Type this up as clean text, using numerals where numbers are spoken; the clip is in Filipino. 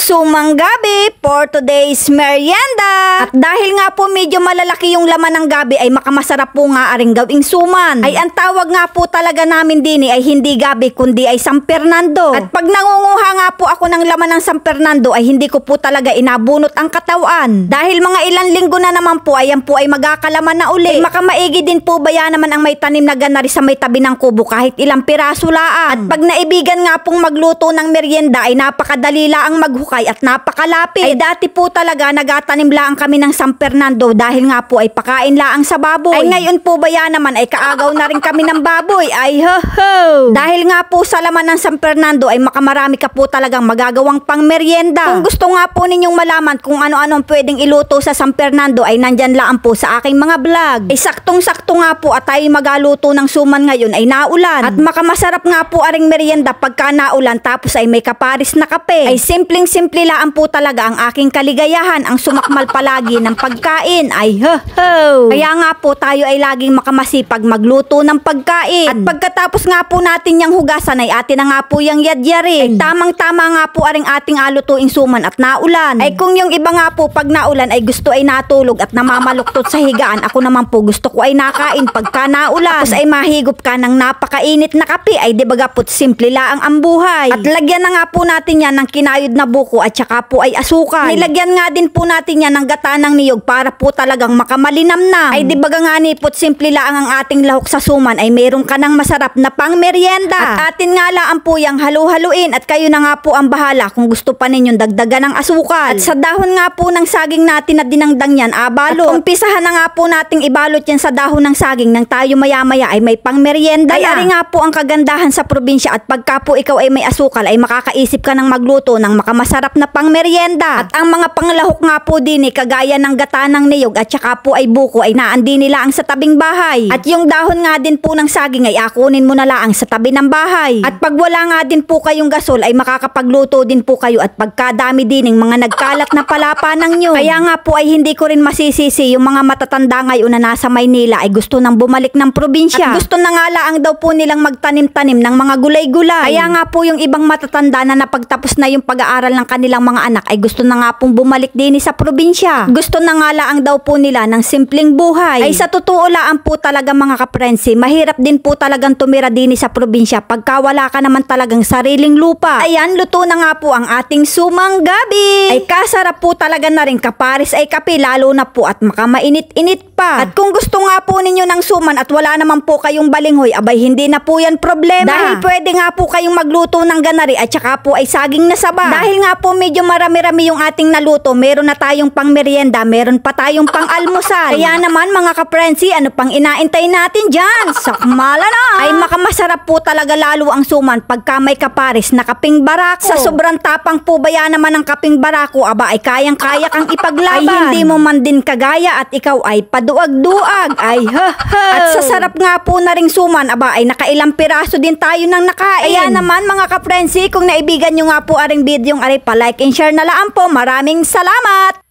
Sumang gabi for today's merienda. At dahil nga po medyo malalaki yung laman ng gabi ay makamasarap po nga aring gawing suman. Ay ang tawag nga po talaga namin din ay hindi gabi kundi ay San Fernando. At pag nangunguha nga po ako ng laman ng San Fernando ay hindi ko po talaga inabunot ang katawan. Dahil mga ilang linggo na naman po ayan po ay magkakalaman na uli. Ay makamaigi din po ba yan naman ang may tanim na ganari sa may tabi ng kubo kahit ilang piraso laan. At pag naibigan nga pong magluto ng merienda ay napakadali laang maghukay at napakalapit. Ay dati po talaga nagatanim laang kami ng San Fernando dahil nga po ay pakain laang sa baboy. Ay ngayon po ba yan naman ay kaagaw na rin kami ng baboy. Ay ho ho! Dahil nga po sa laman ng San Fernando ay makamarami ka po talagang magagawang pang merienda. Kung gusto nga po ninyong malaman kung ano-anong pwedeng iluto sa San Fernando ay nandyan laang po sa aking mga vlog. Ay saktong-sakto nga po at tayo magaluto ng suman ngayon ay naulan. At makamasarap nga po aring merienda pagka naulan tapos ay may kaparis na kape. Ay simpleng-simple laan po talaga ang aking kaligayahan ang sumakmal palagi ng pagkain. Ay ho ho! Kaya nga po tayo ay laging makamasipag magluto ng pagkain. At pagkatapos nga po natin yung hugasan ay atin na nga po yung yadyarin. Ay tamang-tama nga po aring ating alutuing suman at naulan. Ay kung yung iba nga po pag naulan ay gusto ay natulog at namamaluktot sa higaan, ako naman po gusto ko ay nakain pagka naulan. Tapos ay mahigop ka ng napakainit na kape ay di baga po simple laang ang buhay. At lagyan na nga po natin yan ng kinayod na buko at saka po ay asukal. Nilagyan nga din po natin yan ng gata ng niyog para po talagang makamalinamnam. Ay di baga nga ni po simple laang ang ating lahok sa suman ay meron ka ng masarap na pang merienda. At atin nga laang po yung halu-haluin at kayo na nga po ang bahala kung gusto pa ninyong dagdagan ng asukal. At sa dahon nga po ng saging natin na dinangdang yan abalot. At umpisahan na nga po nating ibalot yan sa dahon ng saging nang tayo maya-maya ay may pang merienda. Ay ari nga po ang kagandahan sa probinsya at pagka po ikaw ay may asukal ay makakaisip ka ng magluto ng makamasarap na pang merienda. At ang mga panglahok nga po din kagaya ng gata ng niyog at saka po ay buko ay naandi nila ang sa tabing bahay. At yung dahon nga din po ng saging ay akunin mo na laang sa tabi ng bahay. At pag wala nga din po kayong gasol ay makakapagluto din po kayo at pagkadami din ng mga nagkalat na palapa ng nyo. Kaya nga po ay hindi ko rin masisisi yung mga matatanda ngayon na nasa Maynila ay gusto nang bumalik ng probinsya. At gusto na nga laang daw po nilang magtanim-tanim ng mga gulay-gulay. Kaya nga po yung ibang matatanda na napagtapos na yung pag-aaral ng kanilang mga anak ay gusto na nga pong bumalik din sa probinsya. Gusto na nga laang daw po nila ng simpleng buhay. Ay sa totoo laan po talaga mga kaprensi, mahirap din po talagang tumira din sa probinsya pagka wala ka naman talagang sariling lupa. Ayan, luto na nga po ang ating sumang gabi. Ay kasarap po talaga na rin kaparis ay kape lalo na po at makamainit-init pa. At kung gusto nga po ninyo ng suman at wala naman po kayong balinghoy, abay hindi na po yan problema. Dahil pwede nga po kayong magluto ng ganari at saka po ay saging na saba. Dahil nga po medyo marami-rami yung ating naluto, meron na tayong pang merienda, meron pa tayong pang almusal. Kaya naman mga kaprensi, ano pang inaintay natin dyan? Sakmala na! Ay makamasarap po talaga lalo ang suman pagka may kaparis na kaping barako. Sa sobrang tapang po ba yan naman ang kaping barako, aba ay kayang-kaya kang ipaglaban. Ay hindi mo man din kagaya at ikaw ay paduag-duag. Ay ho ho! At sa sarap nga po na ring suman, aba ay nakailang piraso din tayo nang nakain. Kaya naman mga kaprensi, kung naibigan nyo nga po aring video yung ari pa like and share na laan po. Maraming salamat!